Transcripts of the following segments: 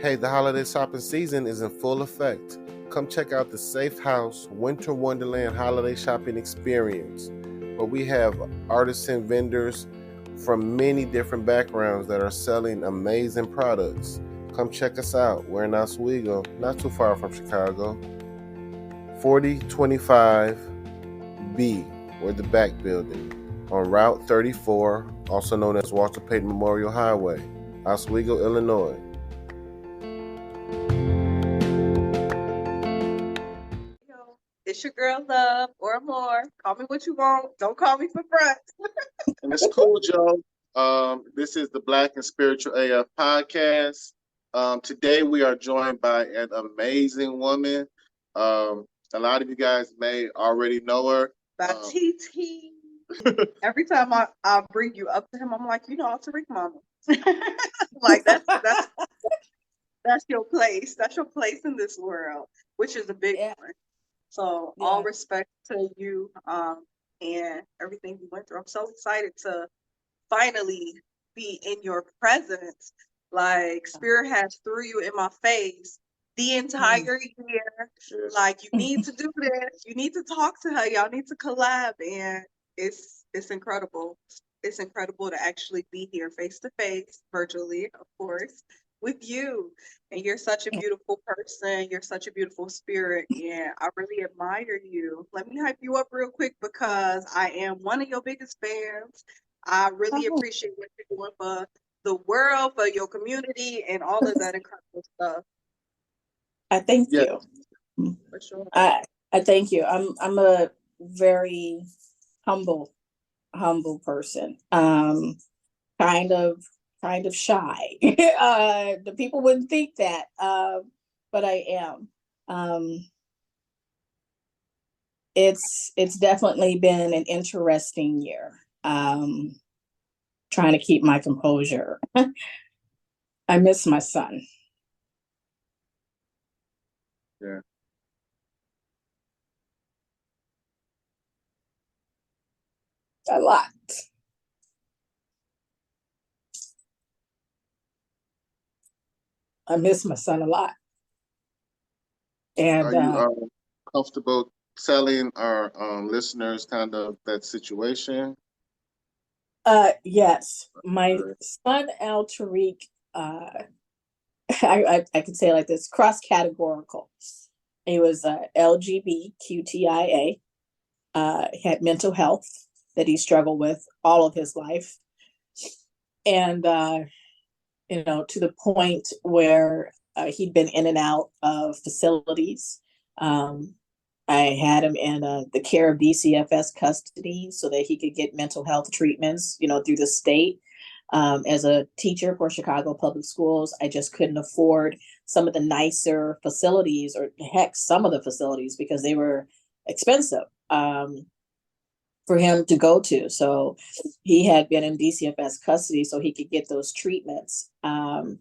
Hey, the holiday shopping season is in full effect. Come check out the Safe House Winter Wonderland holiday shopping experience, where we have artisan vendors from many different backgrounds that are selling amazing products. Come check us out. We're in Oswego, not too far from Chicago. 4025B, we're the back building, on Route 34, also known as Walter Payton Memorial Highway, Oswego, Illinois. It's your girl Love or more. Call me what you want. Don't call me for front. And it's cool, Joe. This is the Black and Spiritual AF podcast. Today we are joined by an amazing woman. A lot of you guys may already know her. By TT. Every time I bring you up to him, I'm like, Alteriq mama. Like that's your place. That's your place in this world, which is a big one. So all respect to you and everything you went through. I'm so excited to finally be in your presence. Like Spirit has threw you in my face the entire year. Like, you need to do this. You need to talk to her. Y'all need to collab. And it's incredible. It's incredible to actually be here face to face, virtually, of course, with you. And you're such a beautiful person. You're such a beautiful spirit. And I really admire you. Let me hype you up real quick because I am one of your biggest fans. I really appreciate what you're doing for the world, for your community, and all of that incredible stuff. I thank you. For sure. I thank you. I'm a very humble person. Kind of shy. The people wouldn't think that, but I am. It's definitely been an interesting year. Trying to keep my composure. I miss my son. Yeah. A lot. I miss my son a lot. And are you comfortable telling our listeners kind of that situation? Yes, my son Alteriq, I could say it like this, cross-categorical. He was LGBTQIA, had mental health that he struggled with all of his life. And, to the point where he'd been in and out of facilities. I had him in the care of DCFS custody so that he could get mental health treatments, through the state. As a teacher for Chicago Public Schools, I just couldn't afford some of the nicer facilities, or heck, some of the facilities, because they were expensive for him to go to. So he had been in DCFS custody so he could get those treatments. And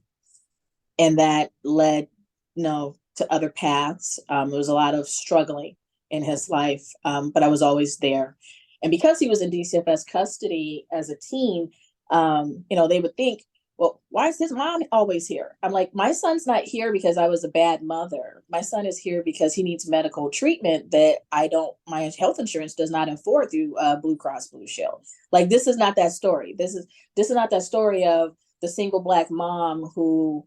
that led, to other paths. There was a lot of struggling in his life, but I was always there. And because he was in DCFS custody as a teen, they would think, well, why is his mom always here? I'm like, my son's not here because I was a bad mother. My son is here because he needs medical treatment that my health insurance does not afford through Blue Cross Blue Shield. Like, this is not that story. This is not that story of the single Black mom who,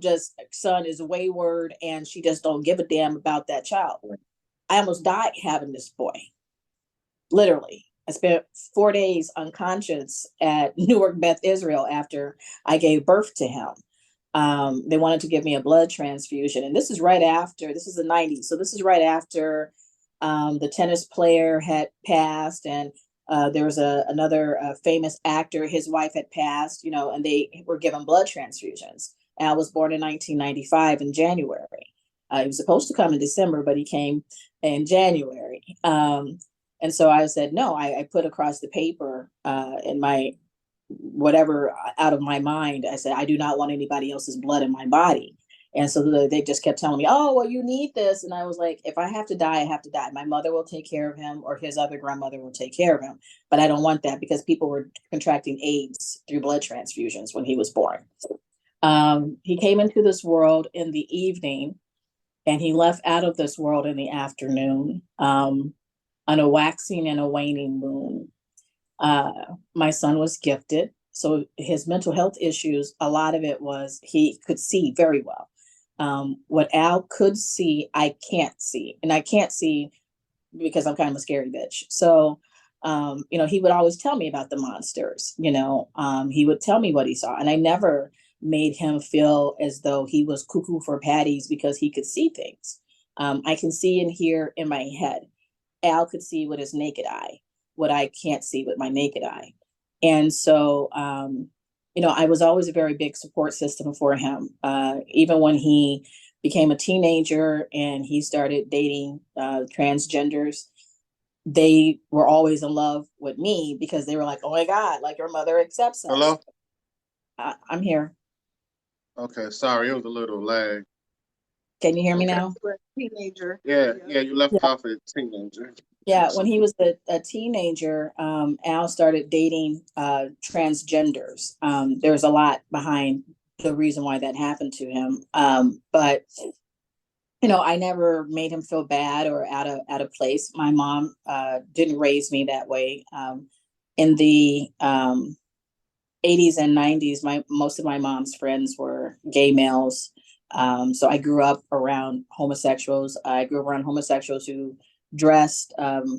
just son is wayward and she just don't give a damn about that child. I almost died having this boy. Literally. I spent 4 days unconscious at Newark Beth Israel after I gave birth to him. They wanted to give me a blood transfusion. And this is the 90s. So this is right after the tennis player had passed, and there was another famous actor, his wife had passed, and they were given blood transfusions. And I was born in 1995 in January. He was supposed to come in December, but he came in January. And so I said, no, I put across the paper in my whatever out of my mind. I said, I do not want anybody else's blood in my body. And so they just kept telling me, oh, well, you need this. And I was like, if I have to die, I have to die. My mother will take care of him, or his other grandmother will take care of him. But I don't want that, because people were contracting AIDS through blood transfusions when he was born. He came into this world in the evening, and he left out of this world in the afternoon, on a waxing and a waning moon. My son was gifted. So his mental health issues, a lot of it was he could see very well. What Al could see, I can't see. And I can't see because I'm kind of a scary bitch. So, he would always tell me about the monsters, he would tell me what he saw. And I never made him feel as though he was cuckoo for patties because he could see things. I can see and hear in my head. Al could see with his naked eye what I can't see with my naked eye. And so, I was always a very big support system for him. Even when he became a teenager and he started dating transgenders, they were always in love with me because they were like, oh my God, like your mother accepts us. Hello? I'm here. Okay, sorry, it was a little lag. Can you hear me now? Teenager. Yeah, you left off at teenager. Yeah, when he was a teenager, Al started dating transgenders. There's a lot behind the reason why that happened to him. But I never made him feel bad or out of place. My mom didn't raise me that way. In the 80s and 90s, most of my mom's friends were gay males. So I grew up around homosexuals. I grew up around homosexuals who dressed,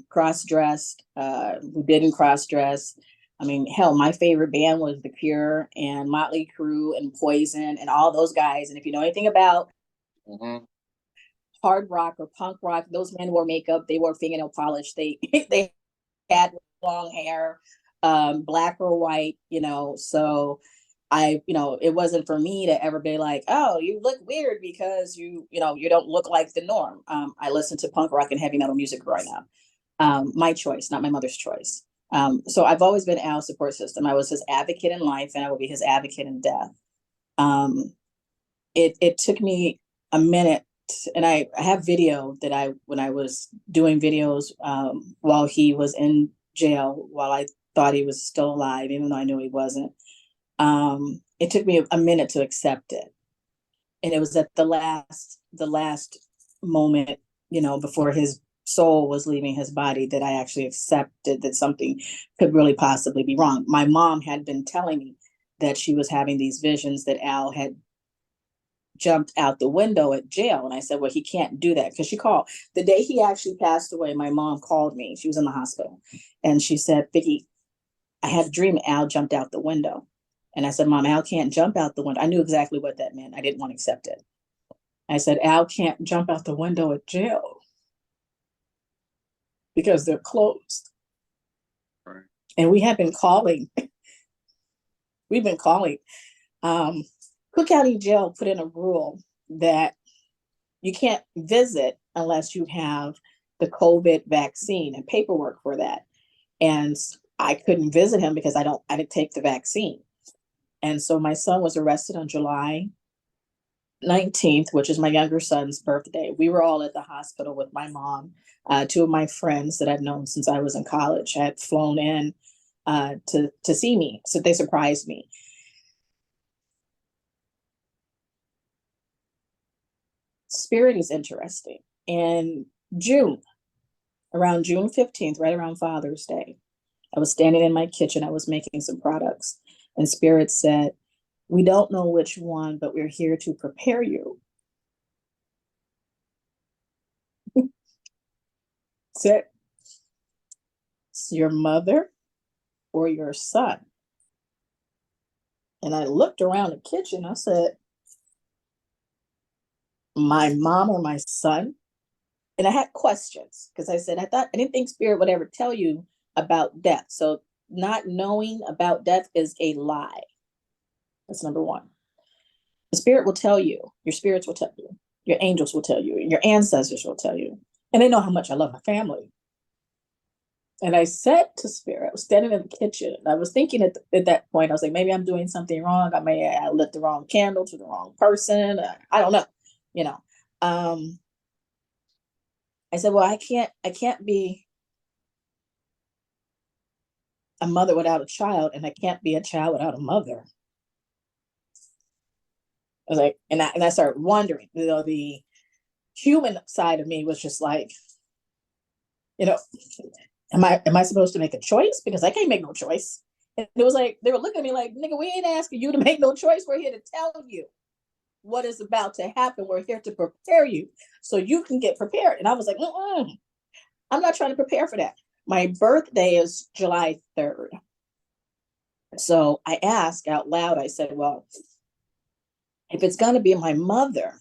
cross-dressed, who didn't cross-dress. I mean, hell, my favorite band was The Cure and Motley Crue and Poison and all those guys. And if you know anything about hard rock or punk rock, those men wore makeup, they wore fingernail polish, they they had long hair, black or white, so it wasn't for me to ever be like, oh, you look weird because you don't look like the norm. I listened to punk rock and heavy metal music growing up. My choice, not my mother's choice. So I've always been Al's support system. I was his advocate in life and I will be his advocate in death. It took me a minute, and I have video that when I was doing videos while he was in jail, while I thought he was still alive, even though I knew he wasn't. It took me a minute to accept it. And it was at the last moment, before his soul was leaving his body, that I actually accepted that something could really possibly be wrong. My mom had been telling me that she was having these visions that Al had jumped out the window at jail. And I said, well, he can't do that. Because she called. The day he actually passed away, my mom called me. She was in the hospital. And she said, Vikki, I had a dream Al jumped out the window. And I said, Mom, Al can't jump out the window. I knew exactly what that meant. I didn't want to accept it. I said, Al can't jump out the window at jail because they're closed. Right. And we have been calling. We've been calling. Cook County Jail put in a rule that you can't visit unless you have the COVID vaccine and paperwork for that. And I couldn't visit him because I didn't take the vaccine. And so my son was arrested on July 19th, which is my younger son's birthday. We were all at the hospital with my mom. Two of my friends that I've known since I was in college had flown in to see me. So they surprised me. Spirit is interesting. In June, around June 15th, right around Father's Day, I was standing in my kitchen. I was making some products. And Spirit said, we don't know which one, but we're here to prepare you. Said, it's your mother or your son? And I looked around the kitchen. I said, my mom or my son? And I had questions because I said, I didn't think Spirit would ever tell you about death. So not knowing about death is a lie. That's number one. The Spirit will tell you, your spirits will tell you, your angels will tell you, your ancestors will tell you. And they know how much I love my family. And I said to Spirit, I was standing in the kitchen, and I was thinking at that point, I was like, maybe I'm doing something wrong. I lit the wrong candle to the wrong person. I don't know, I said, well, I can't be a mother without a child, and I can't be a child without a mother. I was like, and I started wondering, the human side of me was just like, am I supposed to make a choice? Because I can't make no choice. And it was like, they were looking at me like, nigga, we ain't asking you to make no choice. We're here to tell you what is about to happen. We're here to prepare you so you can get prepared. And I was like, I'm not trying to prepare for that. My birthday is July 3rd. So I asked out loud, I said, well, if it's going to be my mother,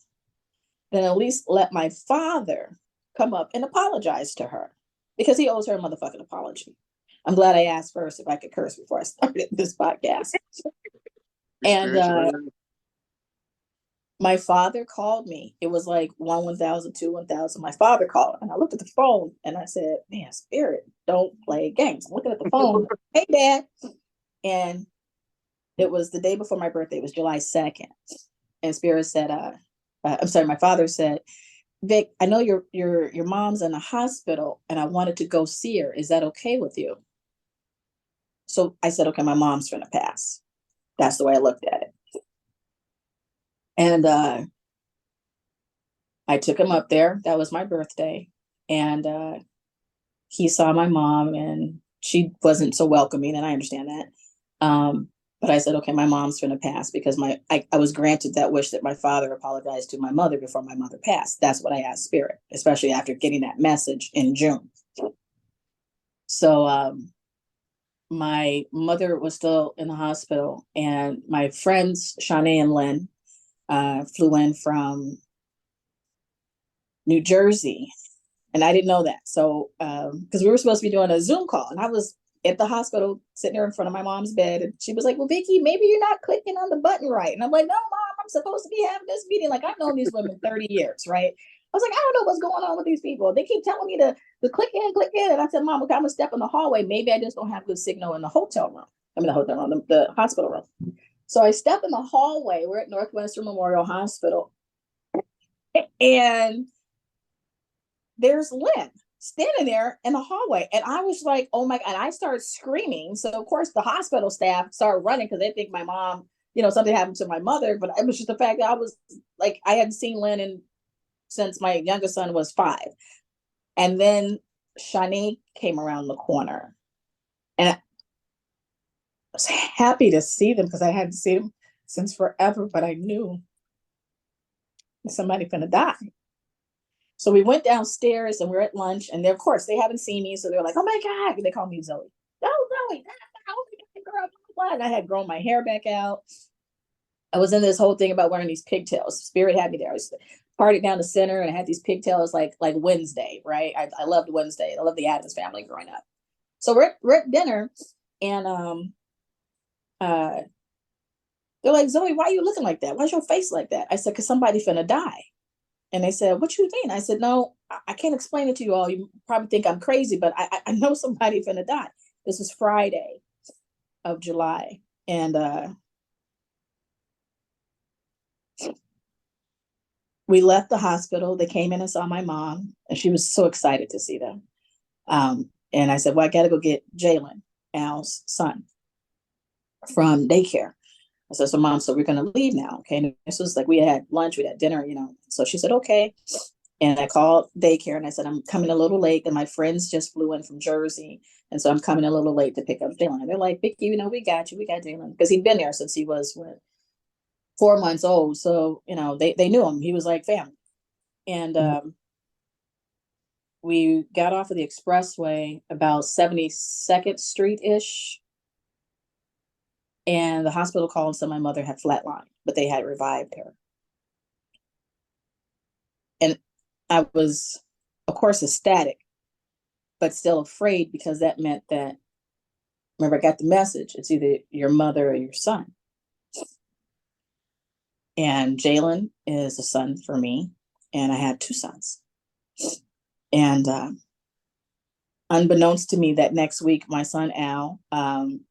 then at least let my father come up and apologize to her, because he owes her a motherfucking apology. I'm glad I asked first if I could curse before I started this podcast. And my father called me. It was like 1,000, 1,000. My father called, and I looked at the phone and I said, man, Spirit, don't play games. I'm looking at the phone. Hey, Dad. And it was the day before my birthday. It was July 2nd. And Spirit said, I'm sorry, my father said, Vic, I know your mom's in the hospital and I wanted to go see her. Is that okay with you? So I said, okay, my mom's gonna pass. That's the way I looked at it. And I took him up there. That was my birthday. And he saw my mom, and she wasn't so welcoming, and I understand that. But I said, okay, my mom's going to pass, because I was granted that wish that my father apologized to my mother before my mother passed. That's what I asked Spirit, especially after getting that message in June. So my mother was still in the hospital, and my friends, Shanae and Lynn, flew in from New Jersey. And I didn't know that. So, because we were supposed to be doing a Zoom call, and I was at the hospital sitting there in front of my mom's bed. And she was like, well, Vikki, maybe you're not clicking on the button right. And I'm like, no, Mom, I'm supposed to be having this meeting. Like, I've known these women 30 years, right? I was like, I don't know what's going on with these people. They keep telling me to click in, click in. And I said, Mom, okay, I'm going to step in the hallway. Maybe I just don't have good signal in the hotel room. The hospital room. So I step in the hallway. We're at Northwestern Memorial Hospital. And there's Lynn standing there in the hallway. And I was like, oh my God. And I started screaming. So of course the hospital staff started running because they think my mom, something happened to my mother. But it was just the fact that I was like, I hadn't seen Lynn since my youngest son was 5. And then Shanae came around the corner. And I was happy to see them because I hadn't seen them since forever, but I knew somebody's gonna die. So we went downstairs and we're at lunch, and of course they haven't seen me, so they're like, "Oh my God!" And they call me Zoe. Oh, Zoe! Oh my God, girl! Blah, blah. And I had grown my hair back out. I was in this whole thing about wearing these pigtails. Spirit had me there. I was parted down the center, and I had these pigtails like Wednesday, right? I loved Wednesday. I loved the Addams Family growing up. So we're at dinner, and they're like, Zoe, why are you looking like that? Why's your face like that? I said, because somebody's finna die. And they said, what you mean? I said, no, I can't explain it to you all. You probably think I'm crazy, but I know somebody's finna die. This was Friday of July. And we left the hospital. They came in and saw my mom, and she was so excited to see them. And I said, well, I got to go get Jalen, Al's son, from daycare. I said, so Mom, so we're going to leave now. Okay. And this was like, we had lunch, we had dinner, So she said, okay. And I called daycare and I said, I'm coming a little late. And my friends just flew in from Jersey. And so I'm coming a little late to pick up Jalen. They're like, Vikki, we got you. We got Jalen. Because he'd been there since he was 4 months old. So, they knew him. He was like family. And we got off of the expressway about 72nd Street-ish. And the hospital called and said my mother had flatlined, but they had revived her. And I was, of course, ecstatic, but still afraid, because that meant that, remember, I got the message. It's either your mother or your son. And Jalen is a son for me, and I had 2 sons. And unbeknownst to me, that next week, my son Al,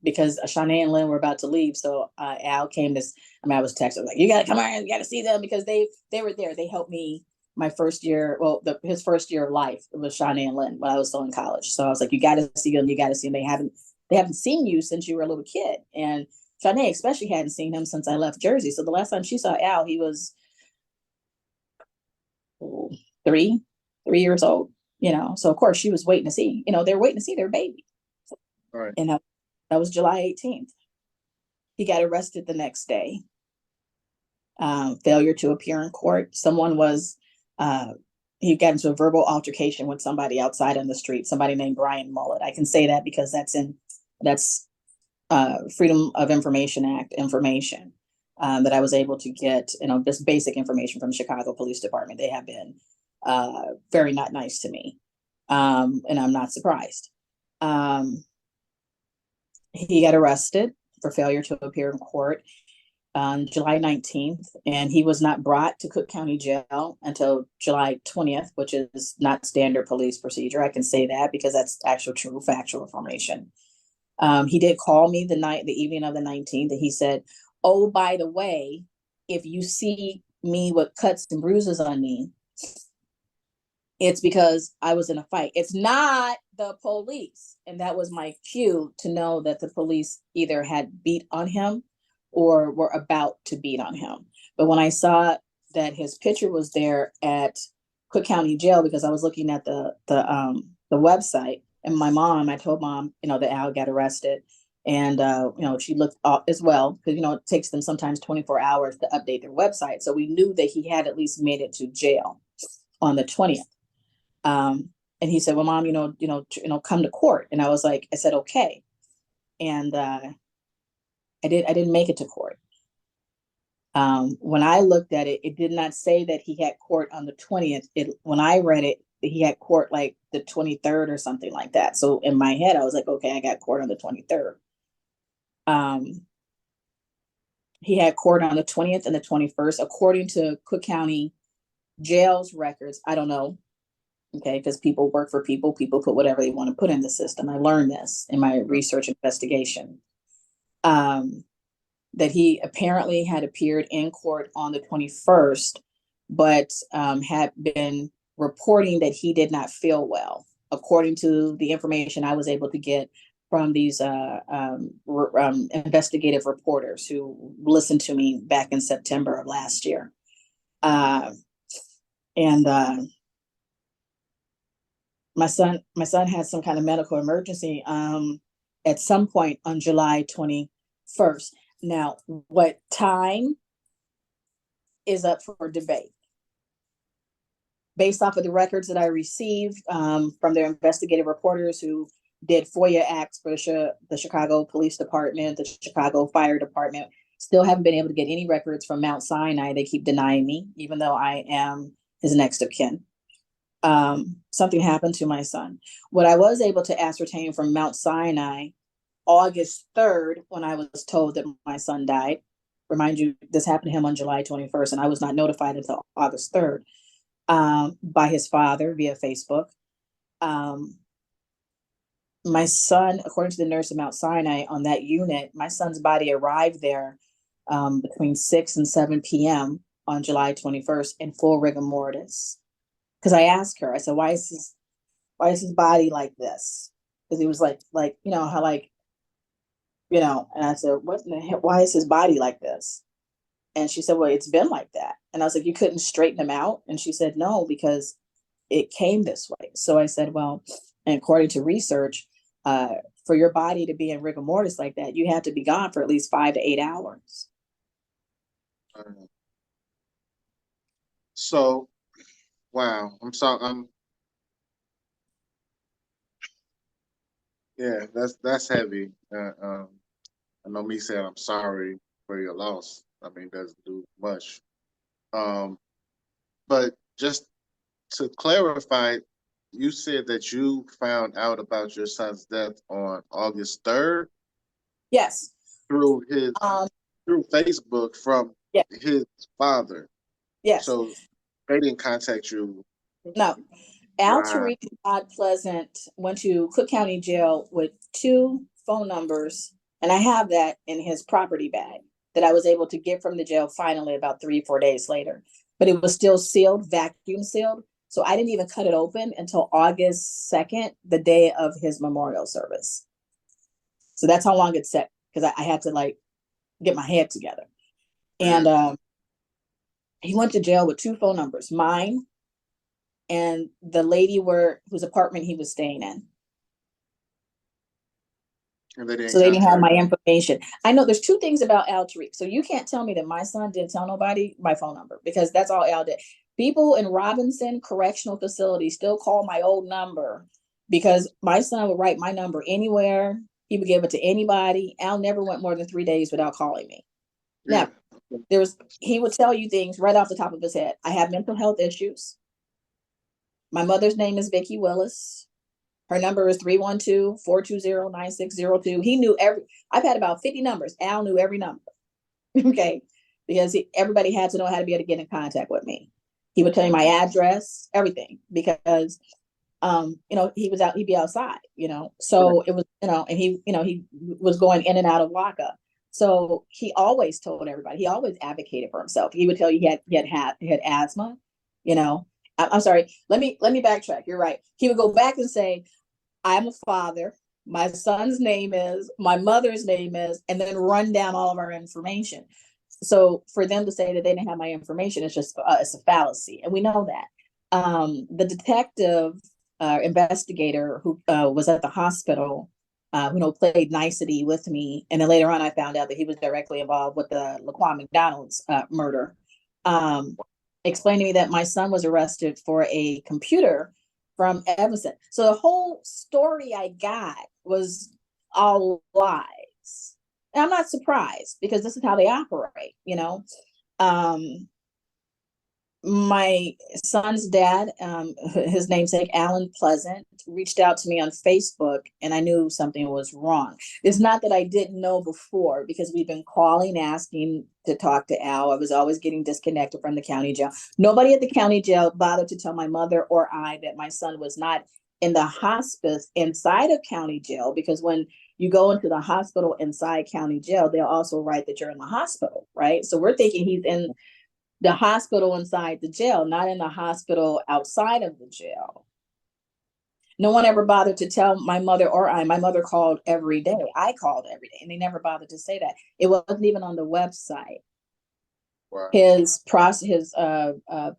because Shanae and Lynn were about to leave, so Al came to. I was texting like, "You gotta come on, you gotta see them," because they were there. They helped me my first year. Well, his first year of life, it was Shanae and Lynn when I was still in college. So I was like, "You gotta see them. You gotta see them. They haven't seen you since you were a little kid." And Shanae especially hadn't seen him since I left Jersey. So the last time she saw Al, he was 3 years old, So of course she was waiting to see, they're waiting to see their baby. Right. And that was July 18th. He got arrested the next day. Failure to appear in court. Someone was, he got into a verbal altercation with somebody outside on the street, somebody named Brian Mullet. I can say that because that's Freedom of Information Act information that I was able to get, just basic information from the Chicago Police Department. They have been very not nice to me. And I'm not surprised. He got arrested for failure to appear in court on July 19th, and he was not brought to Cook County Jail until July 20th, which is not standard police procedure. I can say that because that's actual true factual information. He did call me the evening of the 19th, and he said, "Oh, by the way, if you see me with cuts and bruises on me, it's because I was in a fight. It's not the police." And that was my cue to know that the police either had beat on him or were about to beat on him. But when I saw that his picture was there at Cook County Jail, because I was looking at the website, and I told mom, that Al got arrested. And, she looked up as well, because, it takes them sometimes 24 hours to update their website. So we knew that he had at least made it to jail on the 20th. And he said, "Well, mom, come to court." And I said, "Okay." And I didn't make it to court. When I looked at it, it did not say that he had court on the 20th. When I read it, he had court like the 23rd or something like that. So in my head, I was like, okay, I got court on the 23rd. He had court on the 20th and the 21st, according to Cook County Jail's records. I don't know. Okay, because people work for people put whatever they want to put in the system. I learned this in my research investigation. That he apparently had appeared in court on the 21st, but had been reporting that he did not feel well, according to the information I was able to get from these investigative reporters who listened to me back in September of last year. My son had some kind of medical emergency at some point on July 21st. Now, what time is up for debate? Based off of the records that I received from their investigative reporters who did FOIA acts for the Chicago Police Department, the Chicago Fire Department, still haven't been able to get any records from Mount Sinai. They keep denying me, even though I am his next of kin. Something happened to my son. What I was able to ascertain from Mount Sinai August 3rd, when I was told that my son died. Remind you, this happened to him on July 21st, and I was not notified until August 3rd by his father via Facebook. My son, according to the nurse at Mount Sinai on that unit, my son's body arrived there between 6 and 7 p.m. on July 21st in full rigor mortis. Because I asked her, I said, why is his body like this? Because he was like, how and I said, what in the hell, why is his body like this? And she said, well, it's been like that. And I was like, you couldn't straighten him out? And she said, no, because it came this way. So I said, well, and according to research, for your body to be in rigor mortis like that, you have to be gone for at least 5 to 8 hours. So, wow. I'm sorry. Yeah, that's heavy. I know me saying I'm sorry for your loss. I mean, doesn't do much. But just to clarify, you said that you found out about your son's death on August 3rd? Yes. Through Facebook from his father. Yes. So they didn't contact you. No. Alteriq God Pleasant went to Cook County Jail with 2 phone numbers, and I have that in his property bag that I was able to get from the jail finally about 3-4 days later. But it was still sealed, vacuum sealed. So I didn't even cut it open until August 2nd, the day of his memorial service. So that's how long it set, because I had to get my head together. And he went to jail with 2 phone numbers, mine and the lady whose apartment he was staying in. And they So they didn't have my information. I know there's 2 things about Alteriq. So you can't tell me that my son didn't tell nobody my phone number, because that's all Al did. People in Robinson Correctional Facility still call my old number because my son would write my number anywhere. He would give it to anybody. Al never went more than 3 days without calling me. Yeah. Now, he would tell you things right off the top of his head. I have mental health issues. My mother's name is Vikki Willis. Her number is 312-420-9602. He knew I've had about 50 numbers. Al knew every number. Okay. Because everybody had to know how to be able to get in contact with me. He would tell you my address, everything, because, he'd be outside, so it was, and he was going in and out of lockup. So he always told everybody, he always advocated for himself. He would tell you he had asthma, I'm sorry. Let me backtrack. You're right. He would go back and say, I'm a father. My son's name is, my mother's name is, and then run down all of our information. So for them to say that they didn't have my information, it's just, it's a fallacy. And we know that. The detective investigator who was at the hospital, played nicety with me. And then later on, I found out that he was directly involved with the Laquan McDonald's murder. Explained to me that my son was arrested for a computer from Evanston. So the whole story I got was all lies. And I'm not surprised, because this is how they operate, my son's dad, his namesake, Alan Pleasant, reached out to me on Facebook, and I knew something was wrong. It's not that I didn't know before, because we've been calling, asking to talk to Al. I was always getting disconnected from the county jail. Nobody at the county jail bothered to tell my mother or I that my son was not in the hospice inside of county jail, because when you go into the hospital inside county jail, they'll also write that you're in the hospital, right? So we're thinking he's in the hospital inside the jail, not in the hospital outside of the jail. No one ever bothered to tell my mother or I. My mother called every day. I called every day, and they never bothered to say that. It wasn't even on the website. Wow. His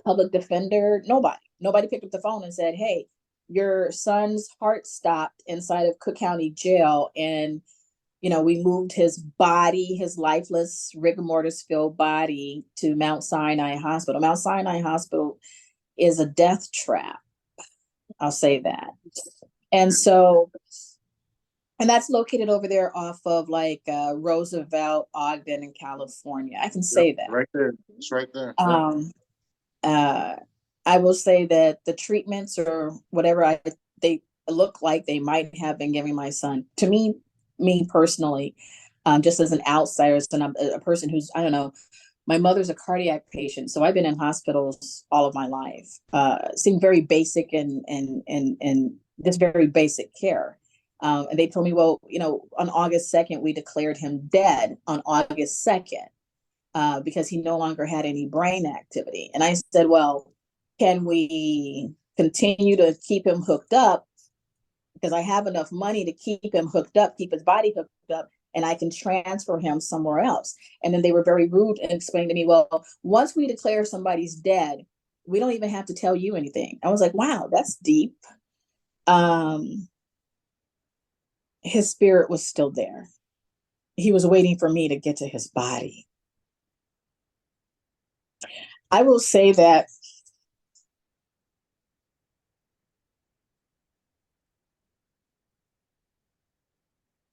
public defender, nobody picked up the phone and said, hey, your son's heart stopped inside of Cook County Jail, and we moved his body, his lifeless, rigor mortis filled body, to Mount Sinai Hospital. Mount Sinai Hospital is a death trap. I'll say that. And that's located over there off of Roosevelt, Ogden in California. I can say that. Right there. It's right there. I will say that the treatments or whatever they look like they might have been giving my son, to me personally, just as an outsider, and a person who's, I don't know, my mother's a cardiac patient, so I've been in hospitals all of my life. Seemed very basic and just very basic care. And they told me, well, on August 2nd, we declared him dead on August 2nd because he no longer had any brain activity. And I said, well, can we continue to keep him hooked up? Because I have enough money to keep him hooked up, keep his body hooked up, and I can transfer him somewhere else. And then they were very rude and explained to me, well, once we declare somebody's dead, we don't even have to tell you anything. I was like, wow, that's deep. His spirit was still there. He was waiting for me to get to his body. I will say that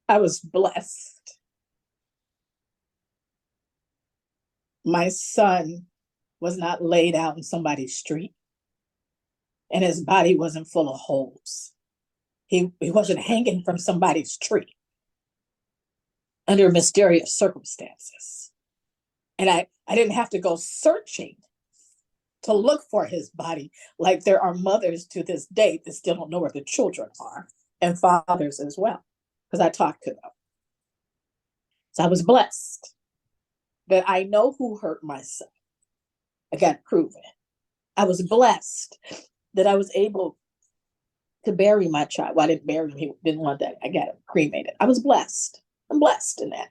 I was blessed. My son was not laid out in somebody's street, and his body wasn't full of holes. He wasn't hanging from somebody's tree under mysterious circumstances. And I didn't have to go searching to look for his body, like there are mothers to this day that still don't know where the children are, and fathers as well, because I talked to them. So I was blessed that I know who hurt my son. I got proven. I was blessed that I was able to bury my child. Well, I didn't bury him. He didn't want that. I got him cremated. I was blessed. I'm blessed in that.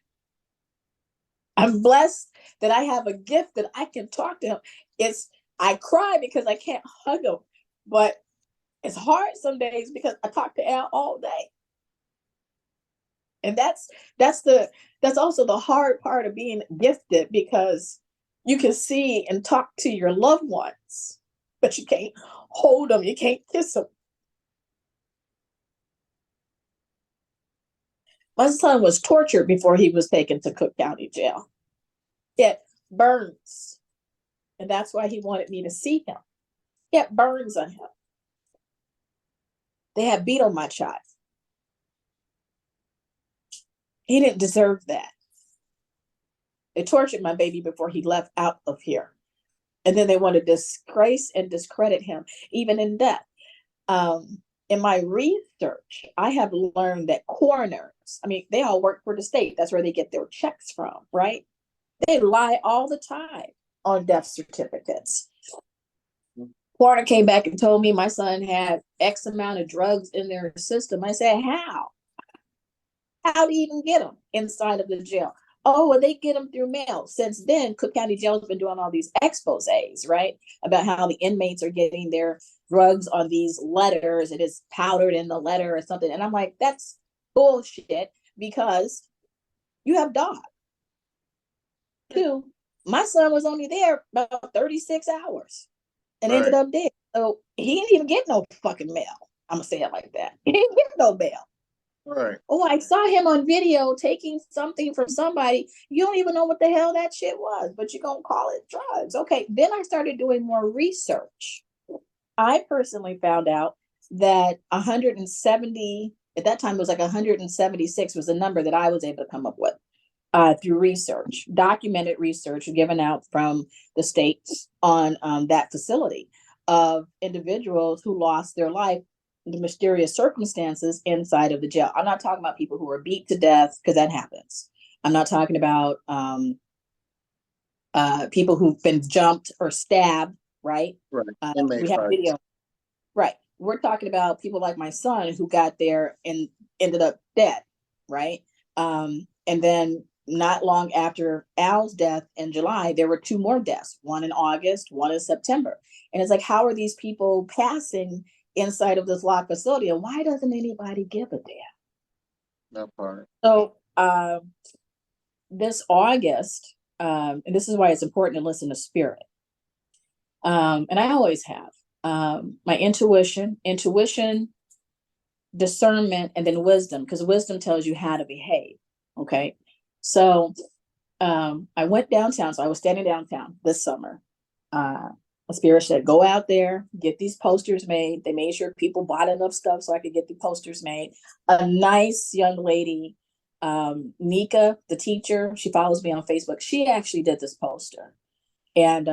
I'm blessed that I have a gift that I can talk to him. I cry because I can't hug him, but it's hard some days because I talk to Al all day. And that's also the hard part of being gifted, because you can see and talk to your loved ones, but you can't hold them, you can't kiss them. My son was tortured before he was taken to Cook County Jail. He had burns, and that's why he wanted me to see him. He had burns on him. They had beat on my child. He didn't deserve that. They tortured my baby before he left out of here. And then they want to disgrace and discredit him, even in death. In my research, I have learned that coroners, they all work for the state. That's where they get their checks from, right? They lie all the time on death certificates. Coroner came back and told me my son had X amount of drugs in their system. I said, how? How do you even get them inside of the jail? Oh, well, they get them through mail. Since then, Cook County Jail has been doing all these exposés, right? About how the inmates are getting their drugs on these letters. It is powdered in the letter or something. And I'm like, that's bullshit, because you have dogs. Two, my son was only there about 36 hours and ended up dead. So he didn't even get no fucking mail. I'm going to say it like that. He didn't get no mail. Right. Oh, I saw him on video taking something from somebody. You don't even know what the hell that shit was, but you're going to call it drugs. Okay. Then I started doing more research. I personally found out that 170, at that time it was like 176 was the number that I was able to come up with through research, documented research given out from the state on that facility of individuals who lost their life, the mysterious circumstances inside of the jail. I'm not talking about people who were beat to death, because that happens. I'm not talking about people who've been jumped or stabbed, right? Right. We have video. Right. We're talking about people like my son who got there and ended up dead, right? And then not long after Al's death in July, there were 2 more deaths, one in August, one in September. And it's like, how are these people passing inside of this locked facility, and why doesn't anybody give a damn? That part. So this August, and this is why it's important to listen to spirit. And I always have my intuition, discernment, and then wisdom, because wisdom tells you how to behave. Okay. So I went downtown. So I was standing downtown this summer. A spirit said, go out there, get these posters made. They made sure people bought enough stuff so I could get the posters made. A nice young lady, Nika, the teacher, she follows me on Facebook. She actually did this poster and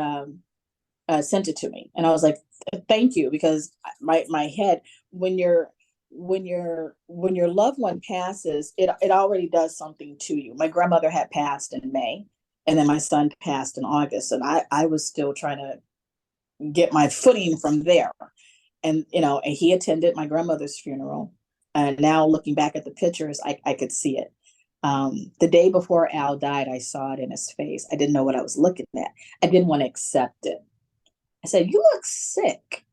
sent it to me. And I was like, thank you, because my head, when your loved one passes, it already does something to you. My grandmother had passed in May, and then my son passed in August, and I was still trying to get my footing from there. And and he attended my grandmother's funeral, and now looking back at the pictures, I could see it. The day before Al died, I saw it in his face. I didn't know what I was looking at. I didn't want to accept it. I said, you look sick.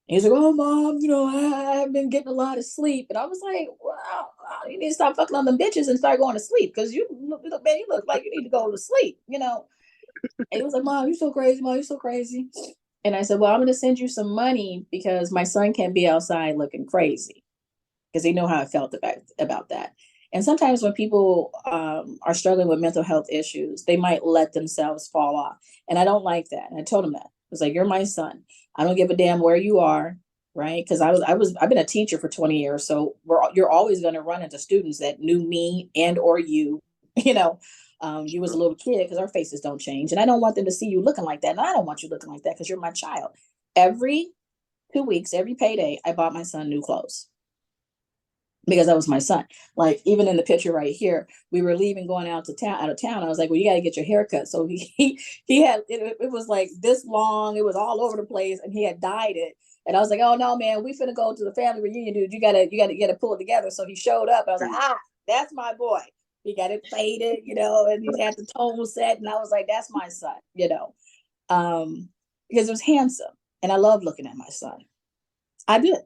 He's like, oh, Mom, I've been getting a lot of sleep. And I was like, well, you need to stop fucking on them bitches and start going to sleep, because you look like you need to go to sleep, And he was like, Mom, you're so crazy. Mom, you're so crazy. And I said, well, I'm going to send you some money, because my son can't be outside looking crazy, because he knew how I felt about that. And sometimes when people are struggling with mental health issues, they might let themselves fall off. And I don't like that. And I told him that. I was like, you're my son. I don't give a damn where you are, right? Because I've been a teacher for 20 years. So you're always going to run into students that knew me and or you, you was a little kid, because our faces don't change. And I don't want them to see you looking like that. And I don't want you looking like that, because you're my child. Every 2 weeks, every payday, I bought my son new clothes, because that was my son. Like, even in the picture right here, we were leaving, going out of town. I was like, well, you got to get your hair cut. So he had, it was like this long, it was all over the place, and he had dyed it. And I was like, oh no, man, we finna go to the family reunion, dude. You gotta pull it together. So he showed up. I was like, that's my boy. He got it faded, and he had the tone set. And I was like, that's my son, because it was handsome. And I love looking at my son. I did.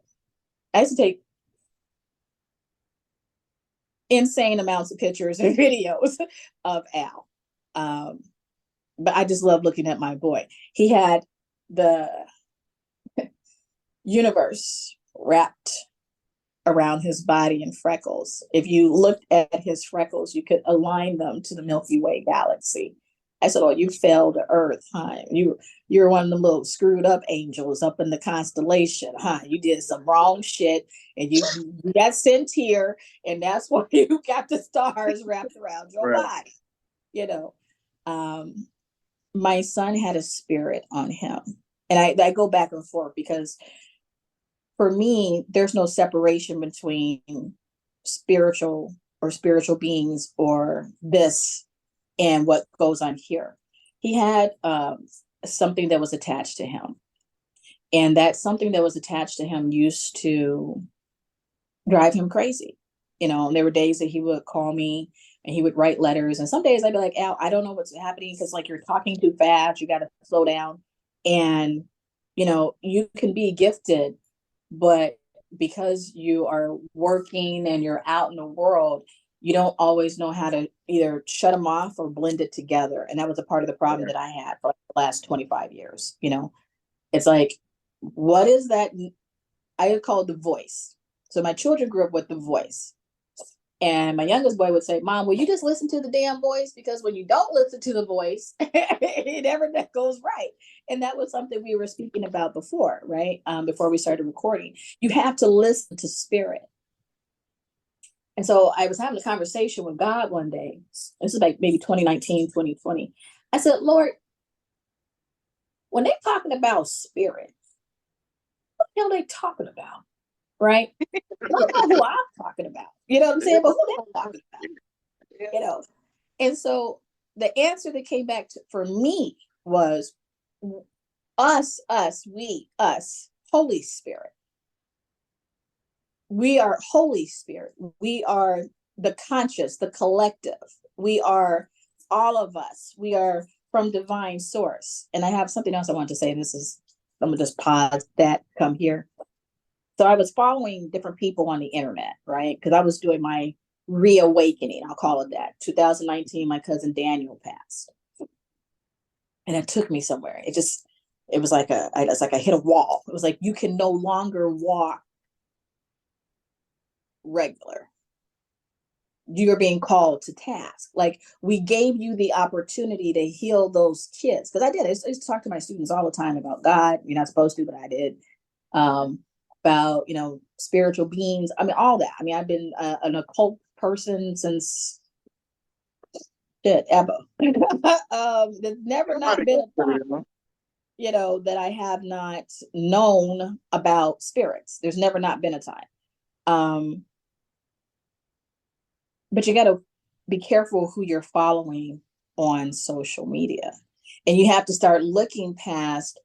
I used to take insane amounts of pictures and videos of Al. But I just love looking at my boy. He had the universe wrapped around his body in freckles. If you looked at his freckles, you could align them to the Milky Way galaxy. I said, "Oh, you fell to Earth, huh? You're one of the little screwed up angels up in the constellation, huh? You did some wrong shit, and you got sent here, and that's why you got the stars wrapped around your body." My son had a spirit on him, and I go back and forth because, for me, there's no separation between spiritual beings or this and what goes on here. He had something that was attached to him. And that something that was attached to him used to drive him crazy. And there were days that he would call me and he would write letters. And some days I'd be like, Al, I don't know what's happening because you're talking too fast. You got to slow down. And, you can be gifted, but because you are working and you're out in the world, you don't always know how to either shut them off or blend it together. And that was a part of the problem that I had for the last 25 years. It's like, what is that? I call it the voice. So my children grew up with the voice. And my youngest boy would say, Mom, will you just listen to the damn voice? Because when you don't listen to the voice, it never goes right. And that was something we were speaking about before, right? Before we started recording. You have to listen to spirit. And so I was having a conversation with God one day. This is like maybe 2019, 2020. I said, Lord, when they're talking about spirit, what the hell are they talking about? Right? I don't know who I'm talking about. You know what I'm saying? But who they're talking about? And so the answer that came back for me was us, Holy Spirit. We are Holy Spirit. We are the conscious, the collective. We are all of us. We are from divine source. And I have something else I want to say. I'm going to just pause that, come here. So I was following different people on the internet, right? Because I was doing my reawakening, I'll call it that. 2019, my cousin Daniel passed. And it took me somewhere. It was like I hit a wall. It was like, you can no longer walk regular. You're being called to task. Like, we gave you the opportunity to heal those kids. Because I did. I used to talk to my students all the time about God. You're not supposed to, but I did. About, spiritual beings. I mean, all that. I mean, I've been an occult person since ever. There's never not been a time, that I have not known about spirits. There's never not been a time. But you got to be careful who you're following on social media. And you have to start looking past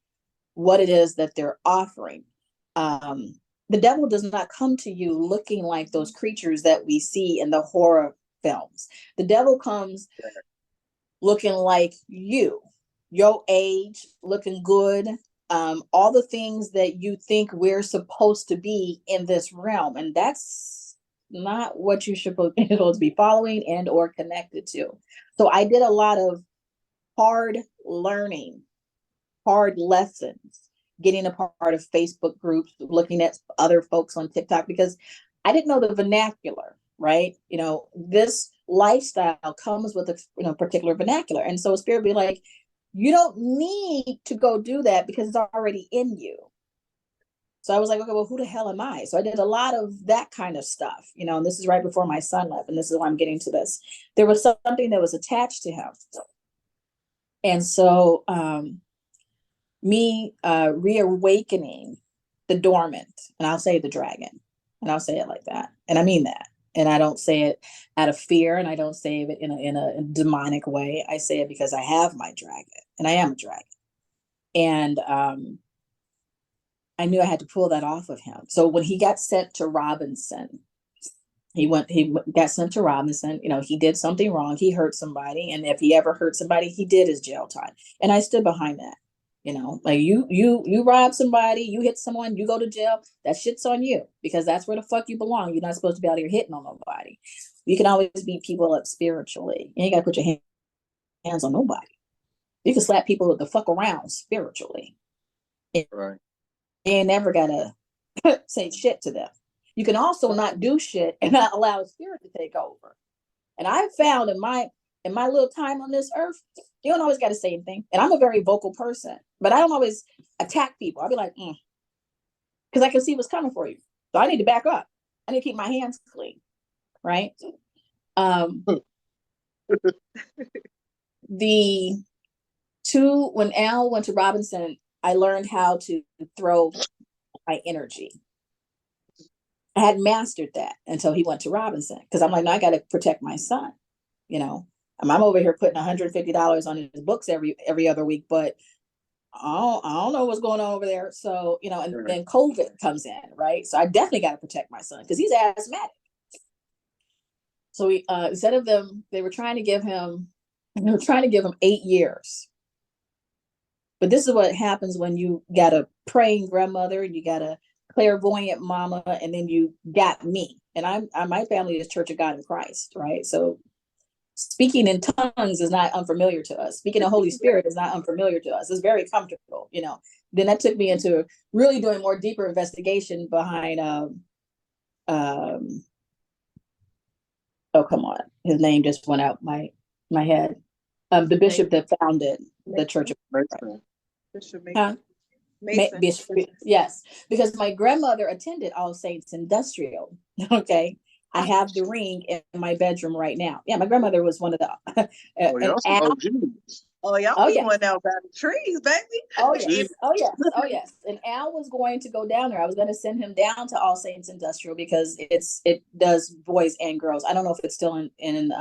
what it is that they're offering. The devil does not come to you looking like those creatures that we see in the horror films. The devil comes looking like you, your age, looking good, all the things that you think we're supposed to be in this realm. And that's not what you're supposed to be following and or connected to. So I did a lot of hard learning, hard lessons, getting a part of Facebook groups, looking at other folks on TikTok, because I didn't know the vernacular, right? This lifestyle comes with a particular vernacular. And so Spirit be like, you don't need to go do that because it's already in you. So I was like, okay, well, who the hell am I? So I did a lot of that kind of stuff, and this is right before my son left. And this is why I'm getting to this. There was something that was attached to him. And so, me reawakening the dormant, and I'll say the dragon, and I'll say it like that, and I mean that, and I don't say it out of fear, and I don't say it in a demonic way. I say it because I have my dragon, and I am a dragon, and I knew I had to pull that off of him. So when he got sent to Robinson, he got sent to Robinson. You know, he did something wrong. He hurt somebody. And if he ever hurt somebody, he did his jail time. And I stood behind that. You know, like you rob somebody, you hit someone, you go to jail, that shit's on you, because that's where the fuck you belong. You're not supposed to be out here hitting on nobody. You can always beat people up spiritually. You ain't got to put your hands on nobody. You can slap people the fuck around spiritually. Right. You ain't never got to say shit to them. You can also not do shit and not allow a spirit to take over. And I've found in my little time on this earth, you don't always got to say anything. And I'm a very vocal person, but I don't always attack people. I'll be like, because I can see what's coming for you. So I need to back up. I need to keep my hands clean, right? When Al went to Robinson, I learned how to throw my energy. I had mastered that until he went to Robinson, because I'm like, no, I got to protect my son. You know, I'm over here putting $150 on his books every other week, but I don't know what's going on over there. So, you know, and then COVID comes in, right? So I definitely got to protect my son because he's asthmatic. So we, instead of they were trying to give him 8 years. But this is what happens when you got a praying grandmother and you got a clairvoyant mama, and then you got me. And my family is Church of God in Christ, right? So speaking in tongues is not unfamiliar to us. Speaking of Holy Spirit is not unfamiliar to us. It's very comfortable, you know. Then that took me into really doing more deeper investigation behind oh, come on, his name just went out my head. The bishop that founded the Church of Christ. Bishop Mason. Mason. Bishop, yes, because my grandmother attended All Saints Industrial. Okay, I have the ring in my bedroom right now. Yeah, my grandmother was one of the. Y'all was going down by the trees, baby. Oh yes, oh yes. And Al was going to go down there. I was going to send him down to All Saints Industrial because it does boys and girls. I don't know if it's still in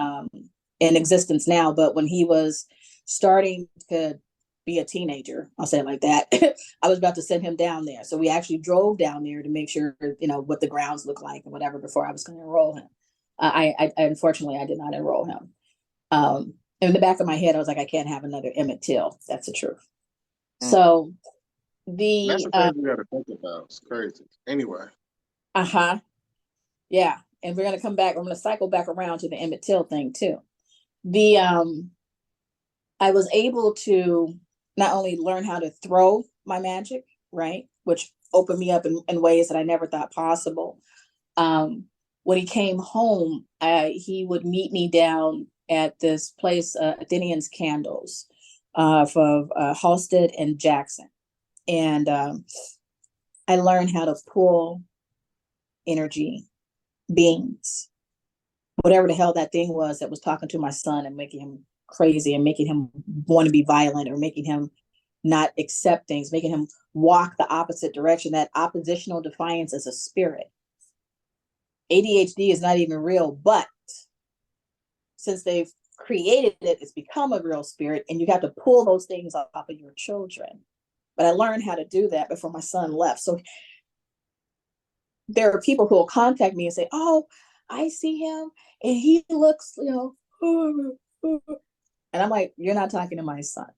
existence now, but when he was starting to be a teenager, I'll say it like that, I was about to send him down there. So we actually drove down there to make sure, you know, what the grounds look like and whatever before I was going to enroll him. I unfortunately I did not enroll him. In the back of my head, I was like, I can't have another Emmett Till. That's the truth. So that's the thing we got to think about. It's crazy. Anyway. Yeah, and we're gonna come back. I'm gonna cycle back around to the Emmett Till thing too. I was able to not only learn how to throw my magic, right, which opened me up in ways that I never thought possible. When he came home, he would meet me down at this place, Athenian's Candles, for Halstead and Jackson. And I learned how to pull energy, beings, whatever the hell that thing was that was talking to my son and making him crazy and making him want to be violent or making him not accept things, making him walk the opposite direction. That oppositional defiance is a spirit. ADHD is not even real, but since they've created it, it's become a real spirit, and you have to pull those things off of your children. But I learned how to do that before my son left. So there are people who will contact me and say, oh, I see him and he looks, you know, and I'm like, you're not talking to my son.